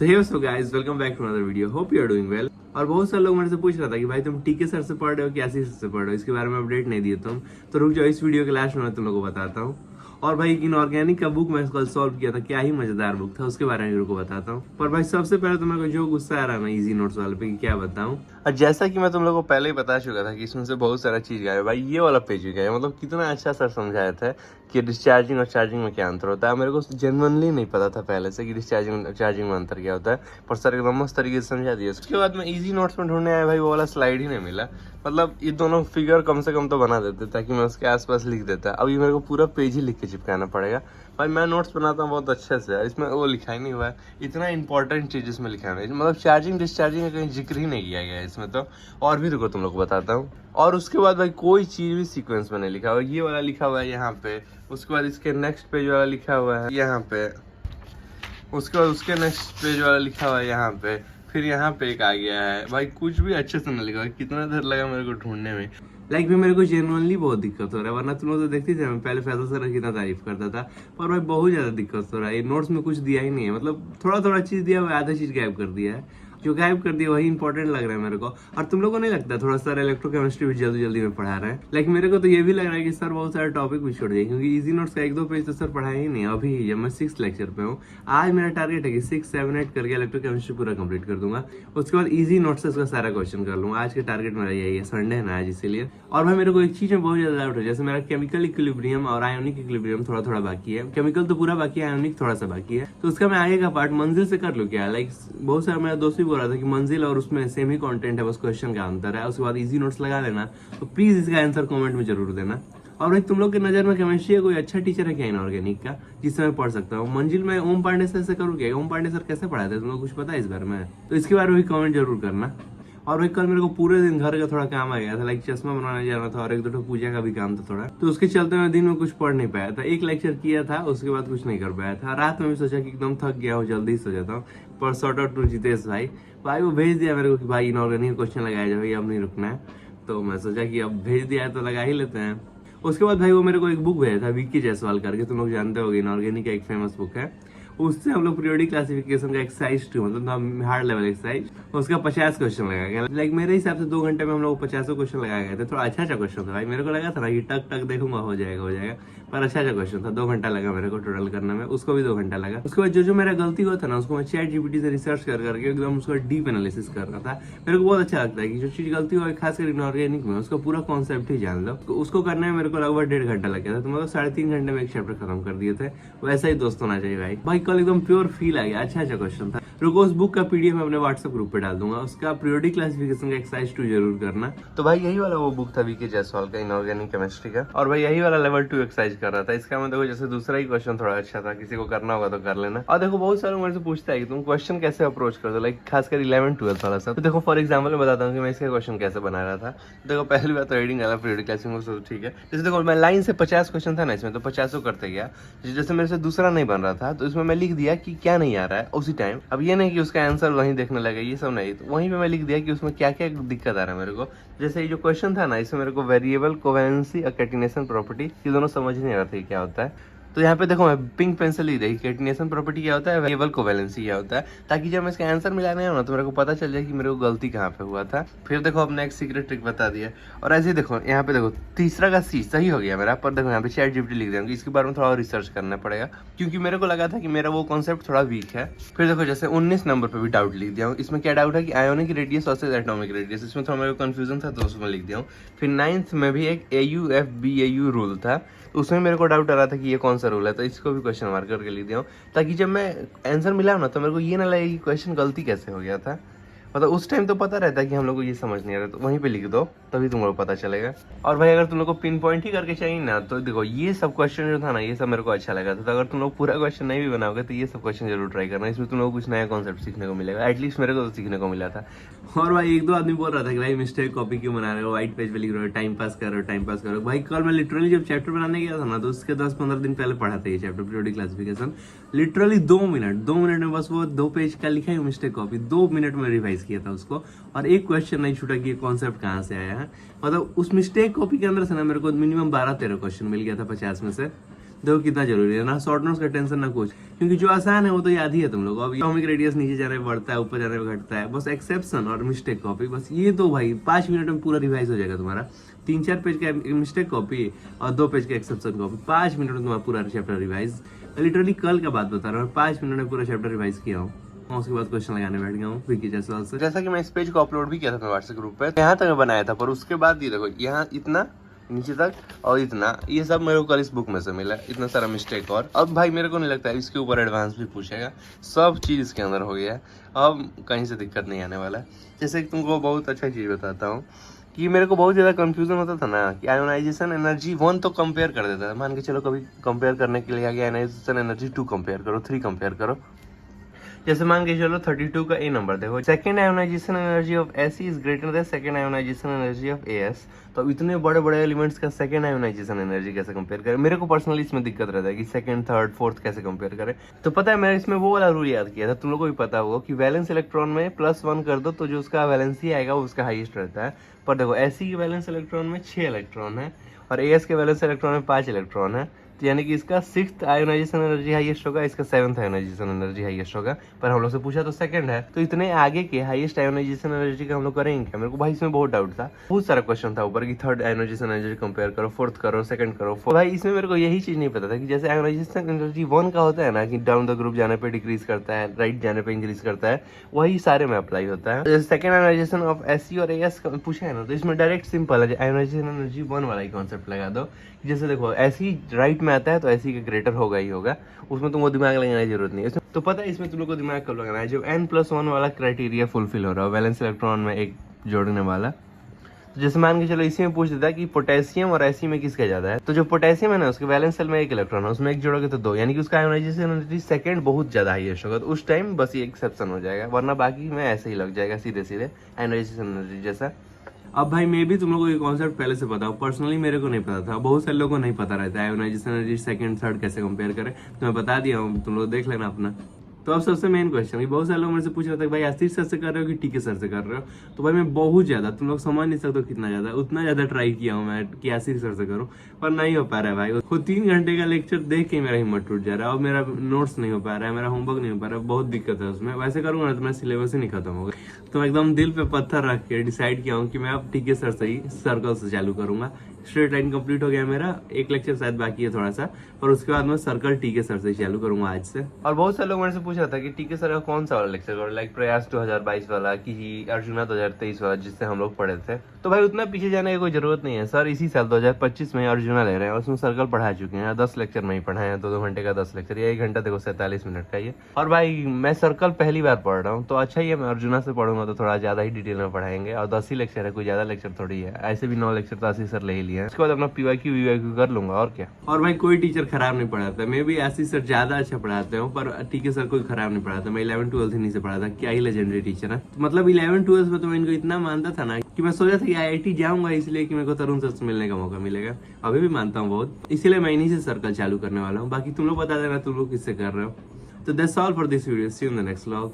तो hey so guys, welcome back to another video. Hope you are doing well. और बहुत सारे लोग मेरे से पूछ रहा था कि भाई तुम टीके सर से पढ़ रहे हो कि आशीष सर से पढ़ रहे हो, इसके बारे में अपडेट नहीं दिए तुम। तो रुक जाओ, इस वीडियो के लास्ट में मैं तुम लोगों को बताता हूँ। और भाई इनऑर्गेनिक का बुक मैं कल सॉल्व किया था, क्या ही मजेदार बुक था, उसके बारे में मेरे को बताता हूँ। पर भाई सबसे पहले तो मेरे को जो गुस्सा आ रहा है ना इजी नोट्स वाले पे, कि क्या बताऊँ। और जैसा कि मैं तुम लोगों को पहले ही बता चुका था कि इसमें से बहुत सारा चीज गया है भाई। ये वाला पेज भी गया, मतलब कितना अच्छा सर समझाया था कि डिस्चार्जिंग और चार्जिंग में क्या अंतर होता है। मेरे को जेन्युइनली नहीं पता था पहले से कि डिस्चार्जिंग और चार्जिंग में अंतर क्या होता है, पर सर एकदम मस्त तरीके से समझा दिया। उसके बाद मैं इजी नोट्स में ढूंढने आया भाई, वो वाला स्लाइड ही नहीं मिला। मतलब ये दोनों फिगर कम से कम तो बना देते ताकि मैं उसके आसपास लिख देता। अभी मेरे को पूरा पेज ही लिख के चिपकाना पड़ेगा। भाई मैं नोट्स बनाता हूँ बहुत अच्छे से, इसमें वो लिखा ही नहीं हुआ है। इतना इंपॉर्टेंट चीज इसमें लिखा है, मतलब चार्जिंग डिस्चार्जिंग का कहीं जिक्र ही नहीं किया गया है इसमें तो। और भी रुको तुम लोग को बताता हूँ। और उसके बाद भाई कोई चीज भी सीक्वेंस में नहीं लिखा हुआ। ये वाला लिखा हुआ है यहाँ पे, उसके बाद इसके नेक्स्ट पेज वाला लिखा हुआ है यहाँ पे, उसके बाद उसके नेक्स्ट पेज वाला लिखा हुआ है यहाँ पे, फिर यहाँ पे एक आ गया है। भाई कुछ भी अच्छे से नहीं लिखा हुआ। कितना देर लगा मेरे को ढूंढने में। लाइक भी मेरे को जेनुअनली बहुत दिक्कत हो रहा है, वरना तुम लोग तो देखते थे मैं पहले फैजल सर की कितना तारीफ करता था। पर भाई बहुत ज्यादा दिक्कत हो रहा है। ये नोट्स में कुछ दिया ही नहीं है, मतलब थोड़ा थोड़ा चीज दिया हुआ, आधा चीज गायब कर दिया है। जो गायब कर दिया वही इंपॉर्टेंट लग रहा है मेरे को। और तुम लोगों को नहीं लगता थोड़ा सा इलेक्ट्रोकेमिस्ट्री भी जल्दी जल्दी में पढ़ा रहा है। लेकिन मेरे को तो ये भी लग रहा है कि सर बहुत सारे टॉपिक भी छोड़ दिए, क्योंकि इजी नोट्स का एक दो पेज तो सर पढ़ाया ही नहीं अभी, जब मैं 6th लेक्चर पे हूँ। आज मेरा टारगेट है कि 6, 7, 8 करके इलेक्ट्रोकेमिस्ट्री पूरा कंप्लीट कर दूंगा। उसके बाद इजी नोट्स से उसका सारा क्वेश्चन कर लूंगा। आज के टारगेट मेरा यही है, संडे है ना आज, इसीलिए। और भाई मेरे को एक चीज में बहुत ज्यादा डाउट है, जैसे मेरा केमिकल इक्विलिब्रियम और आयोनिक इक्विलिब्रियम थोड़ा थोड़ा बाकी है। केमिकल तो पूरा बाकी है, आयोनिक थोड़ा सा बाकी है। तो उसका मैं आगे का पार्ट मंजिल से कर लूँ क्या। लाइक बहुत सारा मेरा दोस्त भी बोल रहा था कि मंजिल और उसमें सेम ही कंटेंट है, बस क्वेश्चन का अंतर है। उसके बाद इजी नोट्स लगा लेना। तो प्लीज इसका आंसर कमेंट में जरूर देना। और भाई तुम लोग की नजर में केमिस्ट्री का कोई अच्छा टीचर है क्या इनऑर्गेनिक का, जिससे मैं पढ़ सकता हूँ। मंजिल में ओम पांडे सर से करूँ क्या। ओम पांडे सर कैसे पढ़ाते हैं, तुम लोग कुछ पता है इस बारे में, तो इसके बारे में भी कमेंट जरूर करना। और भाई कल मेरे को पूरे दिन घर का थोड़ा काम आ गया था, लाइक चश्मा बनाने जाना था और एक दो पूजा का भी काम था थोड़ा। तो उसके चलते मैं दिन में कुछ पढ़ नहीं पाया था। एक लेक्चर किया था, उसके बाद कुछ नहीं कर पाया था। रात में भी सोचा कि एकदम थक गया हूँ, जल्दी सो जाता हूँ। पर शॉर्ट आउट टू जितेश भाई वो भेज दिया मेरे को कि भाई इनऑर्गेनिक क्वेश्चन लगाया जाए भाई, अब नहीं रुकना है। तो मैं सोचा कि अब भेज दिया है तो लगा ही लेते हैं। उसके बाद भाई वो मेरे को एक बुक भेजा था, विक्की जायसवाल करके, तुम लोग जानते होगे इनऑर्गेनिक का एक फेमस बुक है। उससे हम लोग पीरियोडिक क्लासिफिकेशन का एक्सरसाइज 2, मतलब हार्ड लेवल एक्सरसाइज, उसका 50 क्वेश्चन लगाया गया। लाइक मेरे हिसाब से 2 घंटे में हम लोग 50 क्वेश्चन लगाए गए थे। थोड़ा अच्छा क्वेश्चन था भाई, मेरे को लगा था ना कि टक टक देखूंगा हो जाएगा, पर अच्छा क्वेश्चन था। 2 घंटा लगा मेरे को टोटल करने में, उसको भी 2 घंटा लगा। उसके बाद जो मेरा गलती हुआ था ना, उसको मैं चैट जीपीटी से रिसर्च करके एकदम उसका डीप एनालिसिस कर रहा था। मेरे को बहुत अच्छा लगता है कि जो चीज गलती हुआ खासकर इनऑर्गेनिक में, उसका पूरा कॉन्सेप्ट ही जान लो। उसको करने में मेरे को लगभग 1.5 घंटा लग गया था। तो मतलब 3.5 घंटे में एक चैप्टर खत्म कर दिए थे। वैसा ही दोस्त होना चाहिए भाई। कल एकदम प्योर फील आ गया, अच्छा क्वेश्चन था। रुको उस बुक का पीडीएफ मैं अपने व्हाट्सएप ग्रुप पे डाल दूंगा। उसका पीरियोडिक क्लासिफिकेशन का एक्सरसाइज 2 जरूर करना। तो भाई यही वाला वो बुक था विकी जायसवाल का, इनऑर्गेनिक केमिस्ट्री का। और भाई यही वाला लेवल 2 एक्सरसाइज कर रहा था। इसका मैं देखो जैसे दूसरा ही क्वेश्चन थोड़ा अच्छा था, किसी को करना होगा तो कर लेना। और देखो बहुत सारे मेरे से पूछता है कि तुम क्वेश्चन कैसे अप्रोच कर दो, लाइक खासकर 11th 12th वाला सब। तो देखो फॉर एग्जाम्पल मैं बताता हूँ कि मैं इसका क्वेश्चन कैसे बना रहा था। देखो पहली बात तो रीडिंग वाला पीरियोडिक क्लासिफिकेशन ठीक है। जैसे देखो मैं लाइन से 50 क्वेश्चन था ना इसमें, तो 50 करते गया। जैसे मेरे से दूसरा नहीं बन रहा था तो इसमें मैं लिख दिया कि क्या नहीं आ रहा है उसी टाइम। अब ये नहीं कि उसका आंसर वहीं देखने लगा, ये सब नहीं। तो वहीं पे मैं लिख दिया कि उसमें क्या क्या दिक्कत आ रहा है मेरे को। जैसे ये जो क्वेश्चन था ना, इसमें मेरे को वेरिएबल कोवेलेंसी और कैटिनेशन प्रॉपर्टी, ये दोनों समझ नहीं आ रहा था क्या होता है। तो यहाँ पे देखो मैं पिंक पेंसिल ही रही, कैटिनेशन प्रॉपर्टी क्या होता है, वेरिएबल कोवेलेंसी क्या होता है, ताकि जब मैं इसका आंसर मिलाने आऊँ ना तो मेरे को पता चल जाए कि मेरे को गलती कहाँ पे हुआ था। फिर देखो अपने एक सीक्रेट ट्रिक बता दिया। और ऐसे ही देखो यहाँ पे देखो तीसरा का सी सही हो गया मेरा, पर देखो यहाँ पे चैट जीपीटी लिख देंगे। इसके बारे में थोड़ा रिसर्च करना पड़ेगा, क्योंकि मेरे को लगा था कि मेरा वो कॉन्सेप्ट थोड़ा वीक है। फिर देखो जैसे 19 नंबर पे भी डाउट लिख दिया हूँ। इसमें क्या डाउट है कि ionic radius versus atomic radius, इसमें थोड़ा मेरे को कंफ्यूजन था तो उसमें लिख दिया हूँ। फिर 9th में भी एक AUFBAU रूल था, तो उसमें मेरे को डाउट आ रहा था कि ये कौन सा रूल है, तो इसको भी क्वेश्चन मार्क करके लिख दिया हूँ, ताकि जब मैं आंसर मिला ना तो मेरे को ये ना लगे कि क्वेश्चन गलती कैसे हो गया था। मतलब उस टाइम तो पता रहता है कि हम लोग को ये समझ नहीं आ रहा, तो वहीं पे लिख दो तभी तुम लोग को पता चलेगा। और भाई अगर तुम लोग को पिन पॉइंट ही करके चाहिए ना, तो देखो ये सब क्वेश्चन जो था ना, ये सब मेरे को अच्छा लगा था। तो अगर तुम लोग पूरा क्वेश्चन नहीं भी बनाओगे तो ये सब क्वेश्चन जरूर ट्राई करना, इसमें तुम लोग को कुछ नया कॉन्सेप्ट सीखने को मिलेगा। एटलीस्ट मेरे को तो सीखने को मिला था। और भाई एक दो आदमी बोल रहा था कि भाई मिस्टेक कॉपी क्यों बना रहे हो, व्हाइट पेज पे लिख रहे हो, टाइम पास कर रहे हो। भाई कल मैं लिटरली जब चैप्टर बनाने गया था ना, तो उसके 10-15 दिन पहले पढ़ा था ये chapter periodic classification. Literally 2 minute में बस वो 2 पेज का लिखा है मिस्टेक कॉपी, 2 मिनट में रिवाइज किया था उसको। और एक क्वेश्चन नहीं छूटा कि ये कॉन्सेप्ट कहाँ से आया है। मतलब उस मिस्टेक कॉपी के अंदर से ना मेरे को मिनिमम 12-13 क्वेश्चन मिल गया था 50 में से। देखो कितना जरूरी है ना, शॉर्ट नोट्स का टेंशन ना कुछ, क्योंकि जो आसान है वो तो याद ही है तुम लोग। अब एटॉमिक रेडियस नीचे जाने में बढ़ता है, ऊपर जाने में घटता है, बस एक्सेप्शन और मिस्टेक कॉपी, बस ये तो भाई 5 मिनट में पूरा रिवाइज हो जाएगा तुम्हारा। 3-4 पेज का मिस्टेक कॉपी और 2 पेज का एक्सेप्शन कॉपी, 5 मिनट में तुम्हारा पूरा चैप्टर रिवाइज। लिटरली कल का बात बता रहा हूँ, 5 मिनट में पूरा चैप्टर रिवाइज किया हूँ। उसके बाद क्वेश्चन लगाने बैठ गया हूँ विकी जायसवाल से। जैसा कि मैं इस पेज को अपलोड भी किया था व्हाट्सएप ग्रुप पे, यहाँ तक मैं बनाया था, पर उसके बाद ये देखो यहाँ इतना नीचे तक और इतना, ये सब मेरे को कल इस बुक में से मिला, इतना सारा मिस्टेक। और अब भाई मेरे को नहीं लगता है इसके ऊपर एडवांस भी पूछेगा, सब चीज इसके अंदर हो गया है, अब कहीं से दिक्कत नहीं आने वाला है। जैसे कि तुमको बहुत अच्छा चीज बताता हूँ कि मेरे को बहुत ज्यादा कंफ्यूजन होता था ना कि आयोनाइजेशन एनर्जी 1 तो कंपेयर कर देता था, मान के चलो कभी कंपेयर करने के लिए आ गया आयोनाइजेशन एनर्जी 2 कंपेयर करो, 3 कंपेयर करो। जैसे मान के चलो 32 का ए नंबर देखो, second ionisation energy of AC is greater than second ionisation energy of as. तो इतने बड़े बड़े एलिमेंट्स का सेकंड आयोनाइजेशन एनर्जी कैसे कंपेयर करें? मेरे को पर्सनली इसमें दिक्कत रहता है कि सेकंड, थर्ड, फोर्थ कैसे कंपेयर करें। तो पता है मैंने इसमें वो वाला रूल याद किया था, तुम लोगों को भी पता होगा कि वैलेंस इलेक्ट्रॉन में +1 कर दो तो जो उसका वैलेंसी आएगा वो उसका हाईएस्ट रहता है। पर देखो एसी के वैलेंस इलेक्ट्रॉन में 6 इलेक्ट्रॉन है और एएस के वैलेंस इलेक्ट्रॉन में 5 इलेक्ट्रॉन है, तो यानी कि इसका 6th आयोनाइजेशन एनर्जी हाईएस्ट होगा, इसका 7th आयोनाइजेशन एनर्जी हाईएस्ट होगा। पर हम लोग से पूछा तो सेकंड है, तो इतने आगे के हाईएस्ट आयोनाइजेशन एनर्जी का हम लोग करेंगे क्या? मेरे को भाई इसमें बहुत डाउट था, बहुत सारा क्वेश्चन था ऊपर कि थर्ड आयोनाइजेशन एनर्जी कंपेयर करो, फोर्थ करो, सेकंड करो। भाई इसमें मेरे को यही चीज नहीं पता था कि जैसे आयोनाइजेशन एनर्जी 1 का होता है ना कि डाउन द ग्रुप जाने पे डिक्रीज करता है, राइट जाने पे इंक्रीज करता है, वही सारे में अप्लाई होता है। जैसे सेकंड आयोनाइजेशन ऑफ एससी और एएस पूछा है ना, तो इसमें डायरेक्ट सिंपल है, आयोनाइजेशन एनर्जी 1 वाला ही कॉन्सेप्ट लगा दो। जैसे देखो एसी राइट में आता है तो एसी का ग्रेटर होगा ही होगा, उसमें तुमको दिमाग लगाने की जरूरत नहीं है। तो पता है इसमें तुम लोग को दिमाग कब लगाना है? जब n+1 वाला क्राइटेरिया फुलफिल हो रहा है, वैलेंस इलेक्ट्रॉन में एक जोड़ने वाला। तो जैसे मान के चलो इसी में पूछ देता है कि पोटेशियम और एसी में किसका ज्यादा है, तो जो पोटेशियम है ना उसके वैलेंस सेल में 1 इलेक्ट्रॉन है, उसमें 1 जोड़ोगे तो 2, यानी कि उसका आयोनाइजेशन एनर्जी सेकंड बहुत ज्यादा हाईएस्ट होगा। तो उस टाइम बस ये एक्सेप्शन हो जाएगा, वरना बाकी में ऐसे ही लग जाएगा सीधे सीधे आयोनाइजेशन एनर्जी जैसा। अब भाई मैं भी तुम लोगों को ये कॉन्सेप्ट पहले से पता हूँ, पर्सनली मेरे को नहीं पता था, बहुत सारे लोगों को नहीं पता रहता है आयोनाइजेशन एनर्जी सेकंड थर्ड कैसे कंपेयर करें, तो मैं बता दिया हूँ, तुम लोग देख लेना अपना। तो अब सबसे मेन क्वेश्चन, बहुत सारे लोग मेरे से पूछ रहे थे भाई आशीष सर से कर रहे हो कि टीके सर से कर रहे हो? तो भाई मैं बहुत ज्यादा, तुम लोग समझ नहीं सकते कितना ज्यादा, उतना ज्यादा ट्राई किया हूँ मैं कि आशीष सर से करूँ, पर नहीं हो पा रहा है भाई। खुद 3 घंटे का लेक्चर देख के मेरा हिम्मत टूट जा रहा है, और मेरा नोट्स नहीं हो पा रहा है, मेरा होमवर्क नहीं हो पा रहा है, बहुत दिक्कत है उसमें। वैसे करूंगा ना तो मेरा सिलेबस ही नहीं खत्म होगा। तो एकदम दिल पे पत्थर रख के डिसाइड किया हूँ कि मैं अब टीके सर से ही सर्कल से चालू करूंगा। स्ट्रेट लाइन कंप्लीट हो गया मेरा, एक लेक्चर शायद बाकी है थोड़ा सा, पर उसके बाद मैं सर्कल टीके सर से चालू करूंगा आज से। और बहुत सारे लोग मेरे से पूछ रहा था कि टीके सर का कौन सा वाला लेक्चर करो, लाइक प्रयास 2022 वाला कि अर्जुना 2023 वाला जिससे हम लोग पढ़े थे। तो भाई उतना पीछे जाने की कोई जरूरत नहीं है, सर इसी साल 2025 में अर्जुना ले रहे हैं, उसमें सर्कल पढ़ा चुके हैं, 10 लेक्चर नहीं पढ़ाए हैं, 2-2 घंटे का 10 लेक्चर, या 1 घंटा देखो 47 मिनट का ये। और भाई मैं सर्कल पहली बार पढ़ रहा हूँ, तो अच्छा ही है, मैं अर्जुना से पढ़ूंगा तो थोड़ा ज्यादा ही डिटेल में पढ़ाएंगे, और 10 ही लेक्चर है, कोई ज्यादा लेक्चर थोड़ी है, ऐसे भी 9 लेक्चर तो आशीष सर ले ही लिए हैं। उसके बाद अपना पीवाईक्यू वीवाईक्यू कर लूंगा और क्या। और भाई कोई टीचर खराब नहीं पढ़ाता, मैं भी आशीष सर ज्यादा अच्छा पढ़ाते हूँ, पर टीके सर कोई खराब नहीं पढ़ाता। मैं 11-12 ही नहीं से पढ़ा था, क्या ही लेजेंडरी टीचर है। मतलब 11-12 में तो मैं इनको इतना मानता था ना कि मैं सोचा था कि IIT जाऊंगा इसलिए कि मेरे को तरुण सर से मिलने का मौका मिलेगा। अभी भी मानता हूँ बहुत, इसीलिए मैं इन्हीं से सर्कल चालू करने वाला हूँ। बाकी तुम लोग बता देना तुम लोग किससे कर रहे हो। तो that's all for this video, see you in the next vlog.